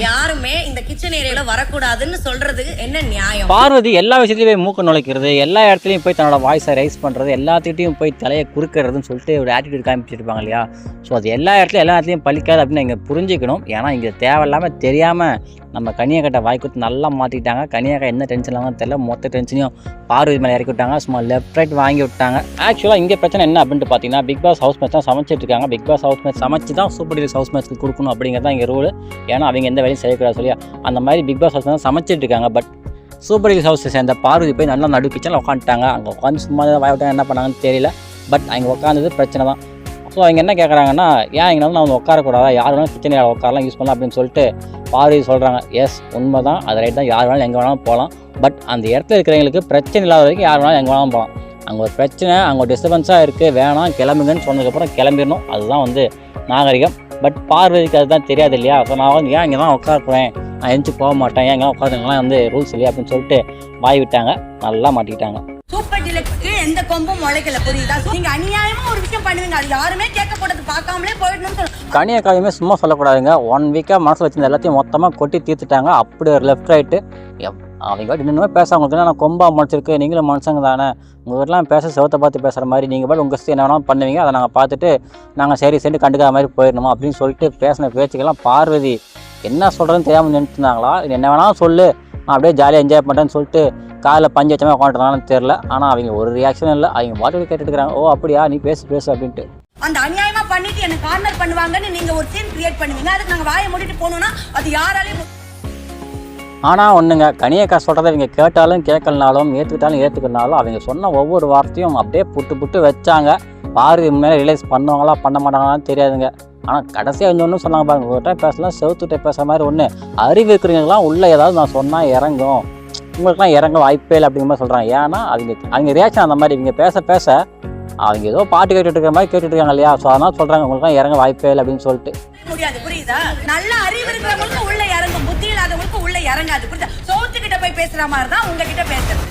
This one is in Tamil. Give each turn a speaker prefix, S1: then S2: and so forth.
S1: யாருமே இந்த கிச்சன் ஏரியால வரக்கூடாதுன்னு சொல்றது என்ன நியாயம்?
S2: பார்வதி எல்லா விஷயத்துலயும் போய் மூக்க நுழைக்கிறது, எல்லா இடத்துலையும் போய் தன்னோட வாய்ஸை ரைஸ் பண்ணுறது, எல்லாத்துக்கிட்டையும் போய் தலையை குறுக்கிறதுன்னு சொல்லிட்டு ஒரு ஆட்டிடியூட் காமிச்சிருப்பாங்க இல்லையா. ஸோ அது எல்லா இடத்துலையும் பழிக்காது அப்படின்னு இங்கே புரிஞ்சுக்கணும். ஏன்னா இங்கே தேவையில்லாமல் தெரியாமல் நம்ம கனியக்கட்டை வாய்க்குத்து நல்லா மாற்றிக்கிட்டாங்க. கனியக்கா என்ன டென்ஷன் இல்லாமல் தெரியல, மொத்த டென்ஷனையும் பார்வதி மேலே இறக்கி விட்டாங்க. சும்மா லெஃப்ட் ரைட் வாங்கி விட்டாங்க. ஆக்சுவலாக இங்கே பிரச்சனை என்ன அப்படின்ட்டு பார்த்தீங்கன்னா, பிக் பாஸ் ஹவுஸ் மேட்ச் தான் சமைச்சிட்டு இருக்காங்க. பிக் பாஸ் ஹவுஸ் மேட்ச் சமைச்சு தான் சூப்பர் டீலக்ஸ் ஹவுஸ் மேட்ச்க்கு கொடுக்கணும் அப்படிங்கிறது தான் இங்கே ரூல். ஏன்னா அவங்க எந்த வேலையும் செய்யக்கூடாது சொல்லியா அந்த மாதிரி பிக் பாஸ் ஹவுஸ் தான் சமைச்சிட்டு இருக்காங்க. பட் சூப்பர் டீலக்ஸ் ஹவுஸ் சேர்ந்த பார்வதி போய் நல்லா நடு கிச்சனில் உட்காந்துட்டாங்க. அங்கே உட்காந்து சும்மா தான் வாய்விட்டாங்க, என்ன பண்ணாங்கன்னு தெரியல. பட் அங்கே உட்காந்தது பிரச்சனை தான். ஸோ அவங்க என்ன கேட்குறாங்கன்னா, ஏன் இங்கே நான் உட்காரக்கூடாதா, யார் வேணாலும் கிச்சன் ஏரியா உட்காரலாம், யூஸ் பண்ணலாம் அப்படின்னு சொல்லிட்டு பார்வதி சொல்கிறாங்க. எஸ் உண்மை தான், அது ரைட் தான், யார் வேணாலும் எங்கே வேணாலும் போகலாம். பட் அந்த இடத்துல இருக்கிறவங்களுக்கு பிரச்சனை இல்லாத வரைக்கும் யார் வேணாலும் எங்கே வேணாலும் போகலாம். அங்கே ஒரு பிரச்சனை, அங்கே ஒரு டிஸ்டர்பன்ஸாக இருக்குது, வேணாம் கிளம்புங்கன்னு சொன்னதுக்கப்புறம் கிளம்பிடணும். அதுதான் நாகரிகம். பட் பார்வதிக்கு அதுதான் தெரியாது இல்லையா. ஸோ நான் ஏன் இங்கே தான் உட்காரப்போறேன், நான் எழுந்து போக மாட்டேன், ஏன் இங்கே உட்காந்துங்கலாம் ரூல்ஸ் இல்லையா அப்படின்னு சொல்லிட்டு வாய் விட்டாங்க. நல்லா மாட்டிக்கிட்டாங்க.
S1: சூப்பர் டீலக்ஸ்க்கு எந்த கொம்பும் முளைக்கல, புரியுதா? நீங்க அநியாயமா ஒரு விஷயம் பண்ணுவீங்க, அது யாருமே கேட்க போறது பார்க்காமலே போயிடணும்னு
S2: கனியக்காயுமே சும்மா சொல்லக்கூடாதுங்க. 1 வீக்காக மனசில் வச்சிருந்த எல்லாத்தையும் மொத்தமாக கொட்டி தீர்த்துட்டாங்க. அப்படி ஒரு லெஃப்ட் ரைட்டு அவங்க இன்னுமே பேச அவங்களுக்கு நான் கொம்பா முடிச்சிருக்கு, நீங்களும் மனுஷங்க தானே, உங்கள்கிட்டலாம் பேச செவத்தை பார்த்து பேசுகிற மாதிரி நீங்கள் பாட்டு உங்கள் என்ன வேணாலும் பண்ணுவீங்க, அதை நாங்கள் பார்த்துட்டு நாங்கள் சரி சென்று கண்டுக்காத மாதிரி போயிடணுமா அப்படின்னு சொல்லிட்டு பேசின பேச்சுக்கெல்லாம் பார்வதி என்ன சொல்கிறதுன்னு தெரியாமல் நின்றுட்டுருந்தாங்களா. என்ன வேணாலும் சொல்லு, நான் அப்படியே ஜாலியாக என்ஜாய் பண்ணுறேன்னு சொல்லிட்டு காலையில் பஞ்சு வச்சமே உட்காந்துருந்தாங்கன்னு தெரில. ஆனால் அவங்க ஒரு ரியாக்ஷனும் இல்லை, அவங்க வாட்டி கேட்டுக்கிறாங்க. ஓ அப்படியா, நீ பேசு அப்படின்ட்டு.
S1: அந்த அநியாயமா பண்ணிட்டு எனக்கு கார்னர் பண்ணுவாங்கன்னு நீங்க ஒரு சீன் கிரியேட் பண்ணுவீங்க, அதுக்கு நாங்கள் வாயை மூடிட்டு போனோம்னா அது யாராலையும்.
S2: ஆனால் ஒன்றுங்க, கனியக்கா சொல்கிறத இவங்க கேட்டாலும் கேட்கலனாலும் ஏற்றுக்கிட்டாலும் அவங்க சொன்ன ஒவ்வொரு வார்த்தையும் அப்படியே புட்டு வச்சாங்க. பார்வதி மேலே ரிலைஸ் பண்ணுவாங்களா பண்ண மாட்டாங்களான்னு தெரியாதுங்க. ஆனால் கடைசியாக இன்னொன்று சொன்னாங்க பாருங்க, உங்கள்கிட்ட பேசலாம் செவுத்துட்டே பேசுகிற மாதிரி ஒன்று, அறிவு இருக்கிறவங்களாம் உள்ளே ஏதாவது நான் சொன்னால் இறங்கும், உங்களுக்குலாம் இறங்க வாய்ப்பே இல்லை அப்படிங்கிற மாதிரி சொல்கிறாங்க. ஏன்னா அவங்க ரியாக்ஷன் அந்த மாதிரி இவங்க பேச அவங்க ஏதோ பாட்டு கேட்டுட்டு இருக்கிற மாதிரி கேட்டுட்டு இருக்காங்க இல்லையா. ஸோ அதனால் சொல்கிறாங்க உங்களுக்குலாம் இறங்க வாய்ப்பே இல்லை அப்படின்னு சொல்லிட்டு.
S1: முடியாது, புரியுதா? நல்ல அறிவு இருக்கிறவங்களுக்கு உள்ள இறங்கும், புத்தி இல்லாதவங்களுக்கு உள்ள இறங்காது, புரியுதா? சோத்துக்கிட்ட போய் பேசுற மாதிரி தான் உங்ககிட்ட பேசுறது.